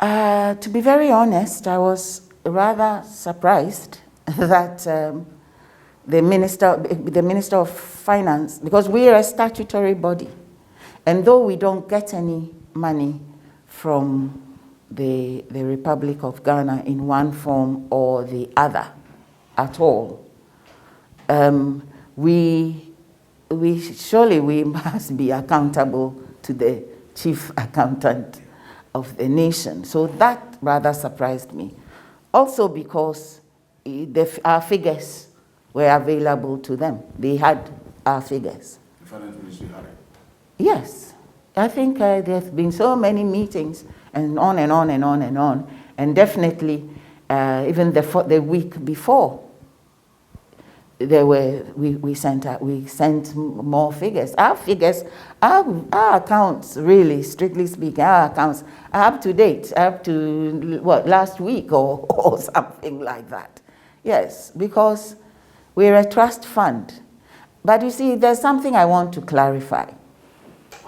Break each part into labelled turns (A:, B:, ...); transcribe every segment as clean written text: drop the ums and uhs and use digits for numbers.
A: To be very honest, I was rather surprised that the Minister of Finance, because we are a statutory body, and though we don't get any money from the Republic of Ghana in one form or the other at all, we surely we must be accountable to the chief accountant of the nation. So that rather surprised me. Also because our figures were available to them. They had our figures.
B: The finance ministry had it?
A: Yes. I think there's been so many meetings and on and on and on and on. And definitely, even the week before, we sent more figures. Our figures, our accounts, really, strictly speaking, our accounts are up to date, up to what, last week or something like that. Yes, because we're a trust fund. But you see, there's something I want to clarify.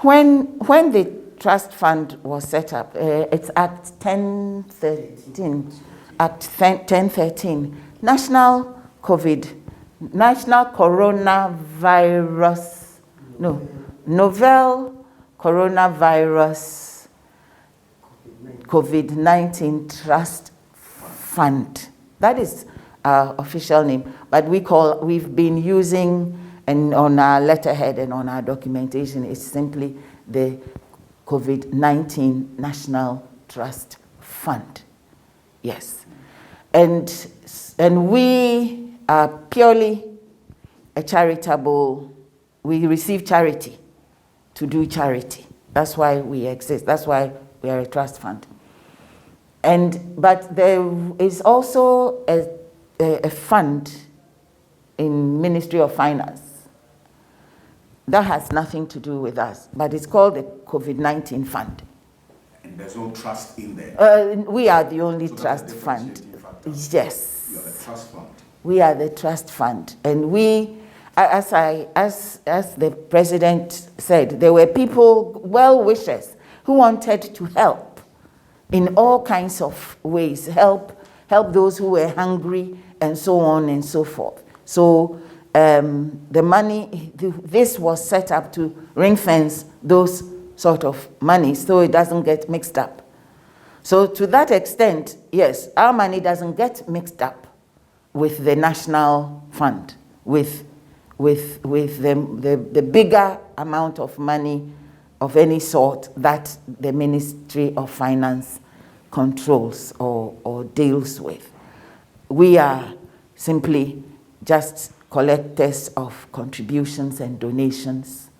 A: When the trust fund was set up, it's Act 1013, Act 1013, National Coronavirus, Novel Coronavirus COVID-19 Trust Fund. That is our official name, but we've been using, and on our letterhead and on our documentation, it's simply the COVID-19 National Trust Fund. Yes. And we are purely a charitable, we receive charity to do charity. That's why we exist. That's why we are a trust fund. But there is also a fund in Ministry of Finance that has nothing to do with us, but it's called the COVID-19 Fund.
B: And there's no trust in there?
A: We are the only trust fund. Yes.
B: You are the trust fund.
A: We are the trust fund. And we, as the president said, there were people, well-wishers, who wanted to help in all kinds of ways, help those who were hungry and so on and so forth. So the money, this was set up to ring fence those sort of money so it doesn't get mixed up. So to that extent, yes, our money doesn't get mixed up with the national fund, with the bigger amount of money of any sort that the Ministry of Finance controls or deals with. We are simply just collectors of contributions and donations,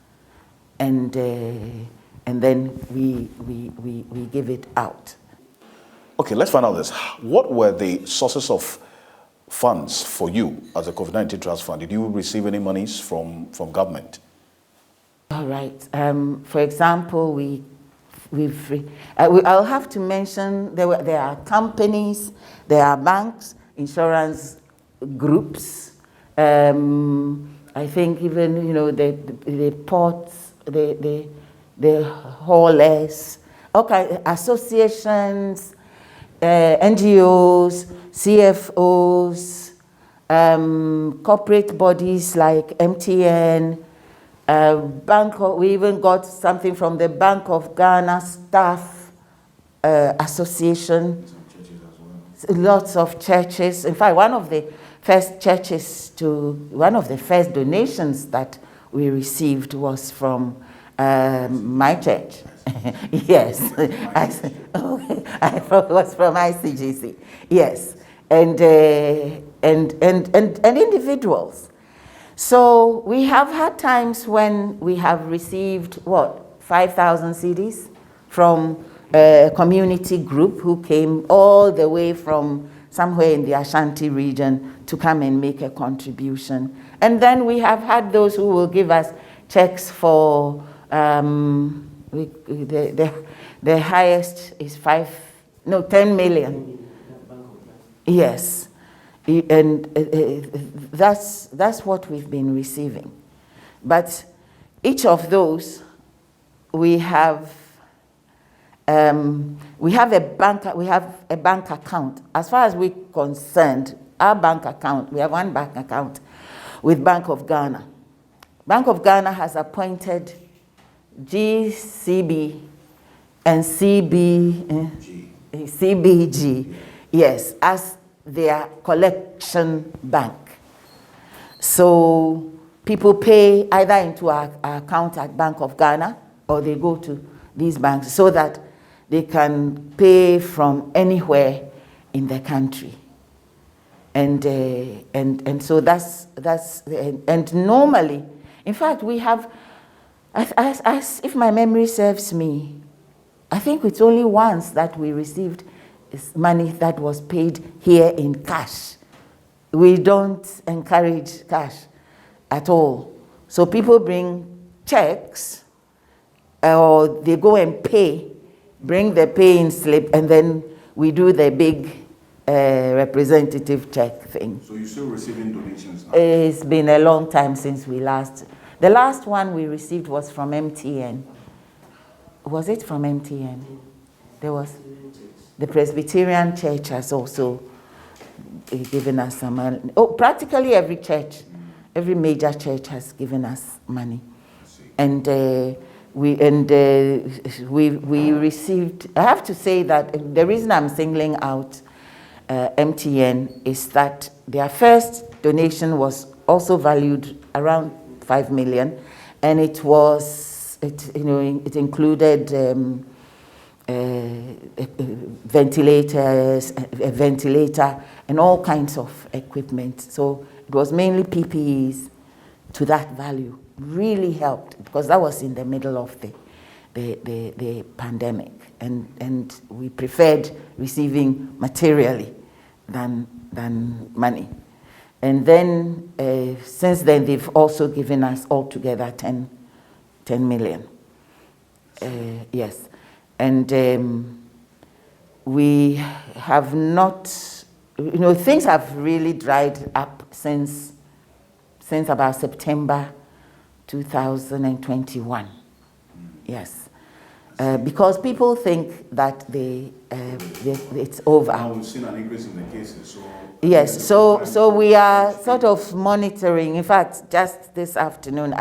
A: and then we give it out.
B: Okay, let's find out this. What were the sources of funds for you as a COVID-19 Trust Fund? Did you receive any monies from government?
A: All right. For example, I'll have to mention there are companies, there are banks, insurance groups. I think even the ports, the haulers, okay, associations, NGOs, CFOs, corporate bodies like MTN, we even got something from the Bank of Ghana Staff Association.
B: Some churches as well.
A: Lots of churches. In fact, one of the first donations that we received was from my church. Yes, it was from ICGC. Yes, and individuals. So we have had times when we have received 5,000 CDs from a community group who came all the way from somewhere in the Ashanti region to come and make a contribution. And then we have had those who will give us checks for the highest is 10 million. Yes, and that's what we've been receiving. But each of those, we have We have a bank account. As far as we're concerned, our bank account, we have one bank account with Bank of Ghana. Bank of Ghana has appointed GCB and CBG, yes, as their collection bank. So people pay either into our account at Bank of Ghana, or they go to these banks so that they can pay from anywhere in the country. And so that's and normally, in fact, we have, as if my memory serves me, I think it's only once that we received money that was paid here in cash. We don't encourage cash at all. So people bring checks, or they go and pay, bring the pay-in slip, and then we do the big representative check thing.
B: So you're still receiving donations now?
A: It's been a long time since we last. The last one we received was from MTN. Was it from MTN? There was. The Presbyterian Church has also given us some money. Oh, practically every church, every major church has given us money. And we received, I have to say that the reason I'm singling out MTN is that their first donation was also valued around 5 million, and it included ventilators, a ventilator, and all kinds of equipment. So it was mainly PPEs to that value. Really helped, because that was in the middle of the pandemic, and we preferred receiving materially than money. And then since then, they've also given us altogether 10 million. Yes. And we have not, things have really dried up since about September 2021. Yes. Because people think that it's over.
B: Now we've seen an increase in the cases. So
A: yes, so we are sort of monitoring. In fact, just this afternoon,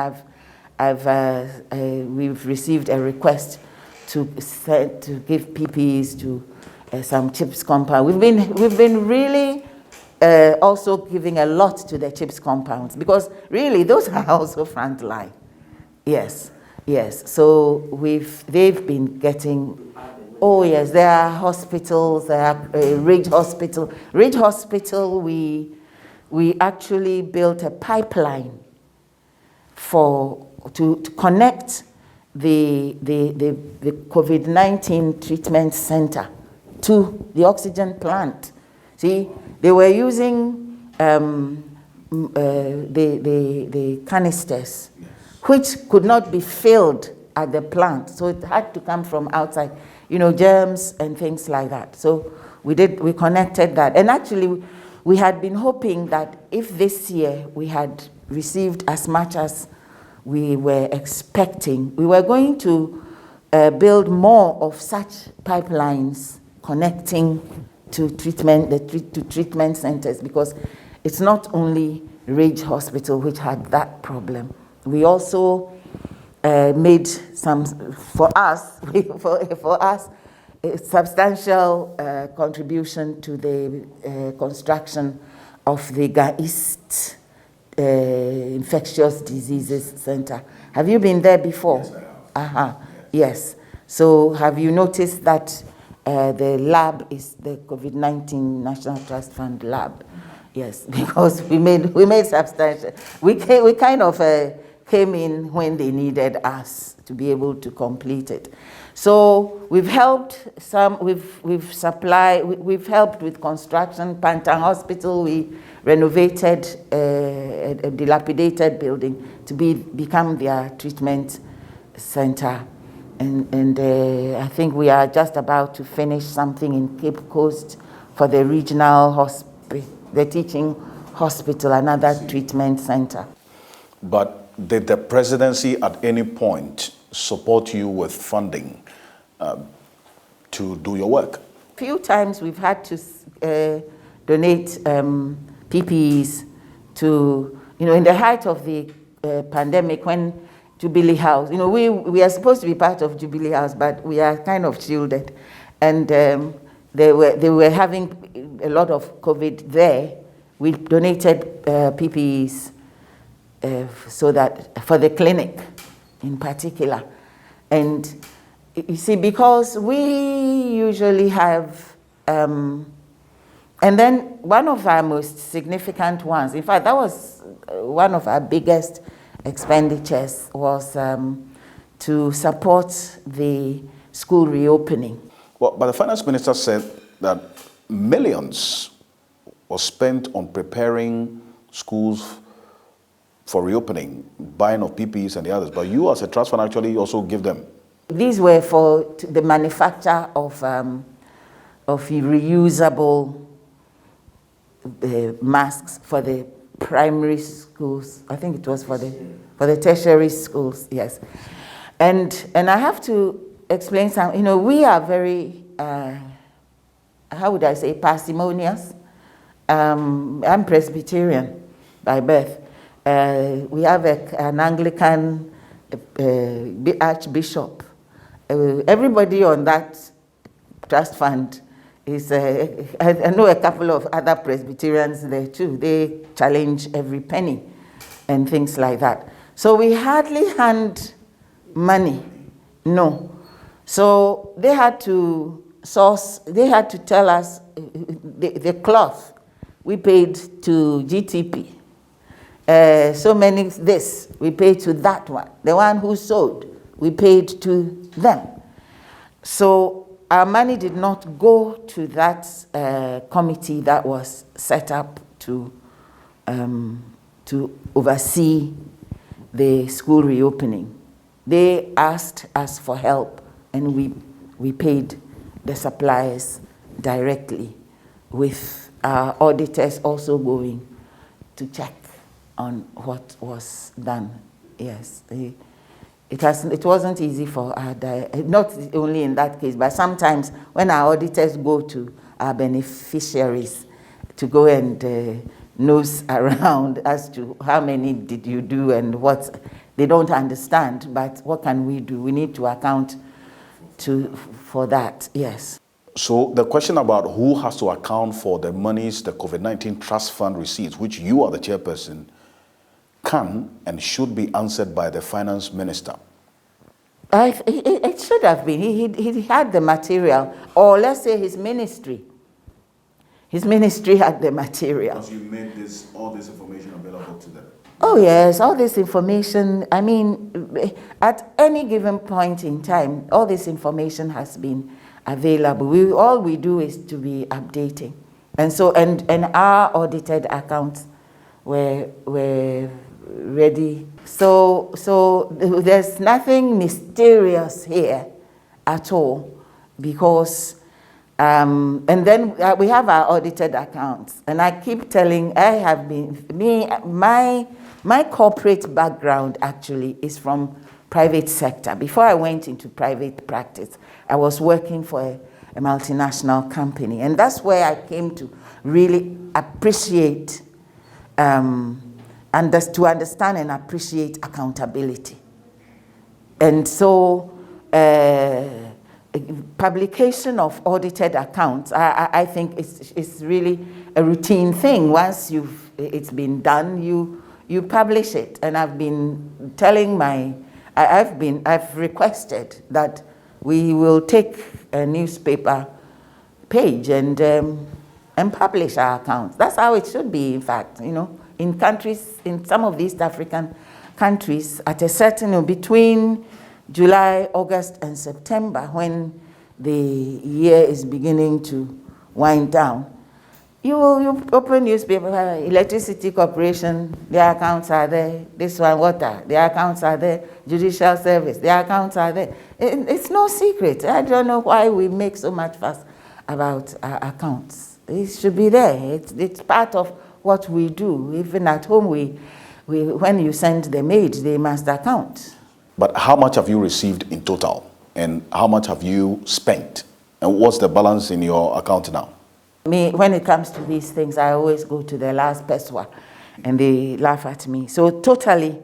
A: we've received a request to give PPEs to some CHIPS compound. We've been really also giving a lot to the CHIPS compounds, because really those are also frontline. Yes. So they've been getting. Oh yes, there are hospitals. There are Ridge Hospital. Ridge Hospital. We actually built a pipeline to connect the COVID-19 treatment center to the oxygen plant. See, they were using the canisters, which could not be filled at the plant, so it had to come from outside, germs and things like that. So we connected that, and actually we had been hoping that if this year we had received as much as we were expecting, we were going to build more of such pipelines connecting to treatment centers, because it's not only Ridge Hospital which had that problem. We also made some, for us, a substantial contribution to the construction of the Ga East Infectious Diseases Center. Have you been there before?
B: Yes, I have.
A: Yes. So have you noticed that the lab is the COVID-19 National Trust Fund lab? Yes, because we made substantial. We kind of came in when they needed us to be able to complete it. So we've helped we've helped with construction. Pantan Hospital, we renovated a dilapidated building to become their treatment center. And I think we are just about to finish something in Cape Coast for the regional hospital, the teaching hospital, another treatment center.
B: But did the presidency at any point support you with funding to do your work?
A: Few times we've had to donate PPEs to, in the height of the pandemic when Jubilee House, we are supposed to be part of Jubilee House, but we are kind of shielded. And they were having a lot of COVID there. We donated PPEs so that for the clinic in particular. And you see, because we usually have, and then one of our most significant ones, in fact, that was one of our biggest expenditures, was to support the school reopening.
B: Well, but the finance minister said that millions was spent on preparing schools for reopening, buying of PPEs and the others, but you as a trust fund actually also give them.
A: These were for the manufacture of reusable masks for the primary schools. I think it was for the tertiary schools, yes. And I have to explain something. We are very, how would I say, parsimonious. I'm Presbyterian by birth. We have an Anglican archbishop. Everybody on that trust fund is, I know a couple of other Presbyterians there too. They challenge every penny and things like that. So we hardly hand money, no. So they had to tell us the cloth we paid to GTP. So many this, we paid to that one. The one who sold, we paid to them. So our money did not go to that committee that was set up to oversee the school reopening. They asked us for help, and we paid the suppliers directly, with our auditors also going to check on what was done. Yes, it wasn't easy for our, not only in that case, but sometimes when our auditors go to our beneficiaries to go and nose around as to how many did you do and what, they don't understand, but what can we do? We need to account for that, yes.
B: So the question about who has to account for the monies the COVID-19 Trust Fund receives, which you are the chairperson, can and should be answered by the finance minister.
A: It should have been. He had the material, or let's say his ministry. His ministry had the material.
B: Because you made all this information available to them.
A: Oh yes, all this information, I mean, at any given point in time, all this information has been available. All we do is to be updating. And so, and our audited accounts were ready. So there's nothing mysterious here at all, because and then we have our audited accounts, and I keep telling, my corporate background actually is from private sector. Before I went into private practice, I was working for a multinational company, and that's where I came to really appreciate to understand and appreciate accountability. And so publication of audited accounts, I think it's really a routine thing. Once it's been done, you publish it. And I've been telling I've requested that we will take a newspaper page and publish our accounts. That's how it should be, in fact, in countries, in some of these African countries, at a certain, between July, August, and September, when the year is beginning to wind down, you open newspaper, Electricity Corporation, their accounts are there. This one, water, their accounts are there. Judicial Service, their accounts are there. It's no secret. I don't know why we make so much fuss about our accounts. It should be there. It's part of what we do. Even at home, when you send the maid, they must account.
B: But how much have you received in total? And how much have you spent? And what's the balance in your account now?
A: Me, when it comes to these things, I always go to the last peswa, and they laugh at me. So totally,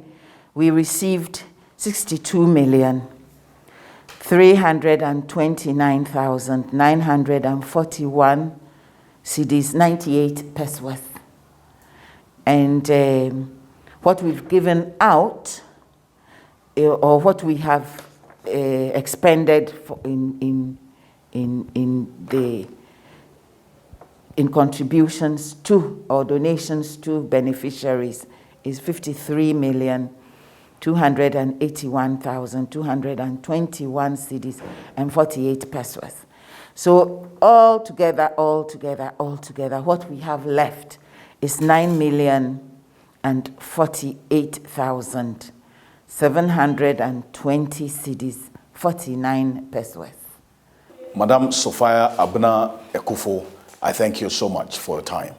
A: we received 62,329,941 cedis, 98 peswas. And what we've given out, or what we have expended for in contributions to or donations to beneficiaries is 53,281,221 cedis and 48 pesos. So all together, what we have left is 9,048,720 cedis, 49 pesos.
B: Madam Sophia Abena Akuffo, I thank you so much for your time.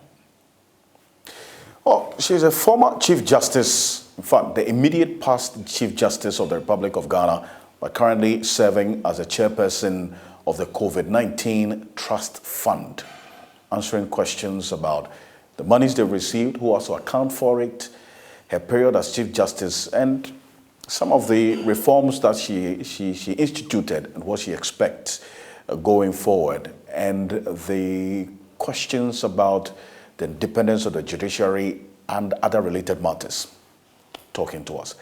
B: Oh, she's a former Chief Justice, in fact, the immediate past Chief Justice of the Republic of Ghana, but currently serving as a chairperson of the COVID-19 Trust Fund, answering questions about the monies they received, who also account for it, her period as Chief Justice, and some of the reforms that she instituted and what she expects going forward, and the questions about the independence of the judiciary and other related matters, talking to us.